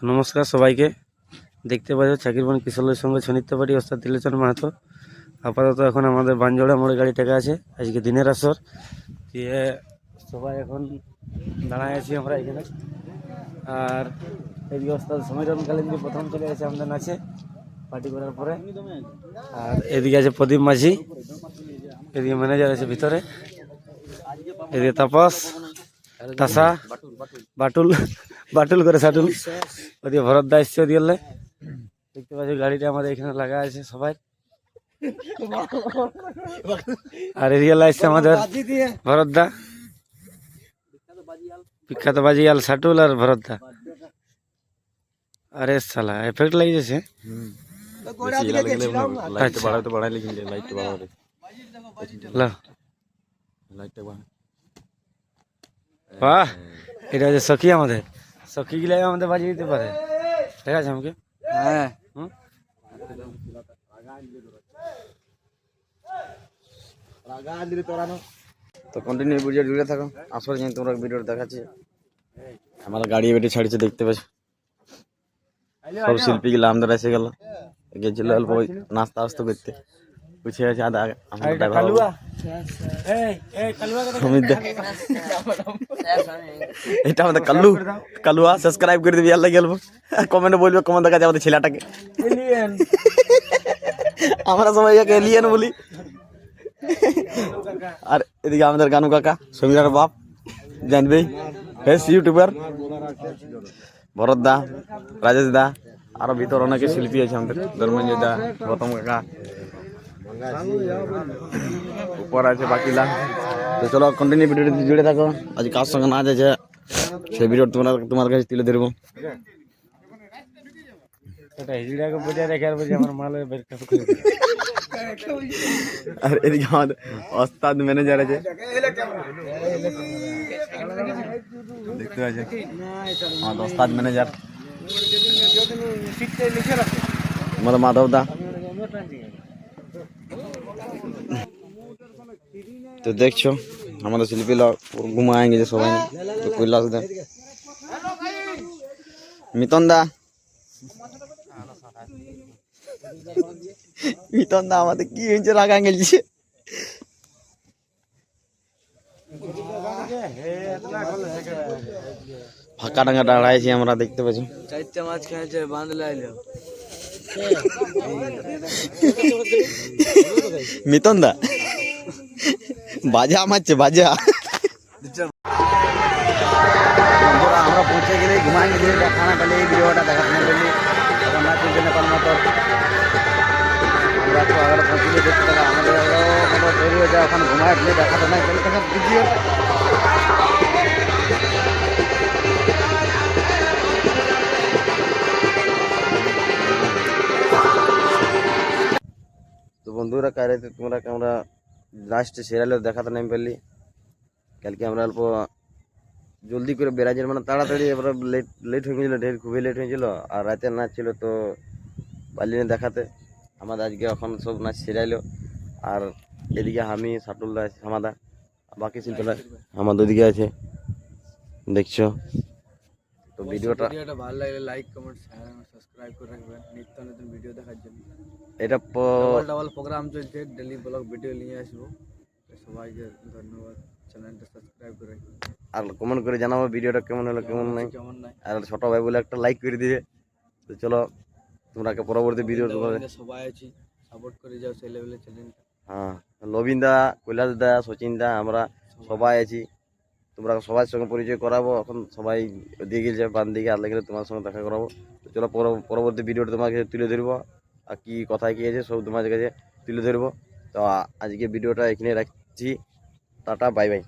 তো নমস্কার সবাইকে। দেখতে পাচ্ছ চাকিরবন কিশোরের সঙ্গে ছনিত্য পাটি ওস্তাদ ত্রিলোচন মাহাতো। আপাতত এখন আমাদের বানজোড়া মোড়ে গাড়ি টেকা আছে, আজকে দিনের আসর দিয়ে সবাই এখন দাঁড়ায় আছি আমরা এখানে। আর এদিকে ওস্তাদ সমীরণকালীন যে প্রথম চলে গেছে আমাদের নাচে পার্টি করার পরে। আর এদিকে আছে প্রদীপ মাঝি, এদিকে ম্যানেজার আছে ভিতরে, এদিকে তাপস, তাসা, বাটুল বাটুল করে সাটুল, ওদিকে ভরতদা এসছে ওদিকে। দেখতে পাচ্ছি গাড়িটা আমাদের এখানে লাগা আছে সবাই। আর এদিকে লাগছে আমাদের ভরতদা, বিখ্যাত বাজিয়াল সাটুল আর ভরতদা। আরে সালা এফেক্ট লাগিয়েছে। বাহ, এটা হচ্ছে সখী আমাদের, সখী গিলাই আমাদের বাজিয়ে দিতে পারে। ঠিক আছে আমাকে, হ্যাঁ। তো কন্টিনিউ ভিডিও জুড়ে থাকো, আসলে জানি তোমরা ভিডিও দেখাচ্ছি। আমার গাড়ি বেটে ছাড়ছে দেখতে পাচ্ছ, সব শিল্পী গুলো আমাদের এসে গেল, গেছিল অল্প নাস্তা আস্তে করতে। পুছে আছে আদা এটা আমাদের কাল্লু কালুয়া। সাবস্ক্রাইব করে দিবি, আল্লাহ গেলবো। কমেন্টে বলবে কমেন্ট দেখা যায় আমাদের ছেলেটাকে, আমরা সবাই এলিয়েন বলি। আর এদিকে আমাদের গানু কাকা, সমীরার বাপ, জানবেই, ফেস ইউটিউবার, ভরত দা, রাজেশ দা, আরো ভিতর অনেকে শিল্পী আছে আমাদের, ধর্মঞ্জয় দা, গৌতম কাকা, উপর আছে বাকিলা। তো চলো কন্টিনিউ ভিডিওটি জুড়ে থাকো। আজ কার সঙ্গে নাচ আছে সেই ভিডিও তোমার কাছে তুলে ধরবো। আর এদিকে আমাদের ওস্তাদ ম্যানেজার আছে, দেখতে পাচ্ছেন আমাদের ওস্তাদ ম্যানেজার আমাদের মাধব দা। তো দেখছো আমাদের শিল্পী লোক ঘুমায় গেছে সবাই, কৈলাস দা, মিতন দা, মিতন দা আমাদের কি হয়েছে রাগা গেছে। ফাঁকা ডাঙ্গা দাঁড়াইছি আমরা, দেখতে পাচ্ছি চারটা মাছ খেয়েছে বাঁধলে আইলো। মিতন দা বাজা মারছে বাজা। আমরা পৌঁছে গেলে ঘুমাই গেছি, খানা পেলে এই ভিডিওটা দেখাশোনা করলি এখন নাচের জন্য পাল মতো আমরা একটু আগে পৌঁছলে দেখতে থাকা। আমাদের তৈরি হয়ে যায়, ওখানে ঘুমায় গেলে দেখাতে নাই চলে থাকা ভিডিও। তো বন্ধুরা কারে তোমরা আমরা লাস্টে সিরিয়ালের দেখাতে নাই পারলি। কালকে আমরা অল্প জলদি করে বেরাজের মানে তাড়াতাড়ি আমরা লেট হয়ে গেছিলো, ঢের খুবই লেট হয়েছিল। আর রাতের নাচ ছিল তো পারলি না দেখাতে। আমাদের আজকে এখন সব নাচ সিরিয়ালো। আর এদিকে আমি সাটুলদা আছে, আমাদা, বাকি শিল্পীরা আমাদের ওদিকে আছে, দেখছো। তো ভিডিওটা ভালো লাগলে লাইক কমেন্ট শেয়ার এবং সাবস্ক্রাইব করে রাখবেন নিত্য নতুন ভিডিও দেখার জন্য। এটা ডাবল প্রোগ্রাম চলছে, ডেইলি ব্লগ ভিডিও নিয়ে আসবো। সবাইকে ধন্যবাদ, চ্যানেলটা সাবস্ক্রাইব করে রাখবেন আর কমেন্ট করে জানাবো ভিডিওটা কেমন হলো কেমন নাই। আর ছোট ভাই বলে একটা লাইক করে দিবে। তো চলো তোমরা পরবর্তী ভিডিও সবাই আছি, সাপোর্ট করে যাও সেই লেভেলে চ্যানেলটা। হ্যাঁ, লবিন দা, কৈলাস দা, সচিন দা, আমরা সবাই আছি। তোমরা সবার সঙ্গে পরিচয় করাবো। এখন সবাই দিয়ে গেছে বান দিকে, আর লাগলে তোমার সঙ্গে দেখা করাবো। তো চলো পরবর্তী ভিডিওটা তোমার কাছে তুলে ধরবো, আর কি কথায় কি আছে সব তোমার কাছে তুলে ধরবো। তো আজকে ভিডিওটা এখানে রাখছি, টাটা, বাই বাই।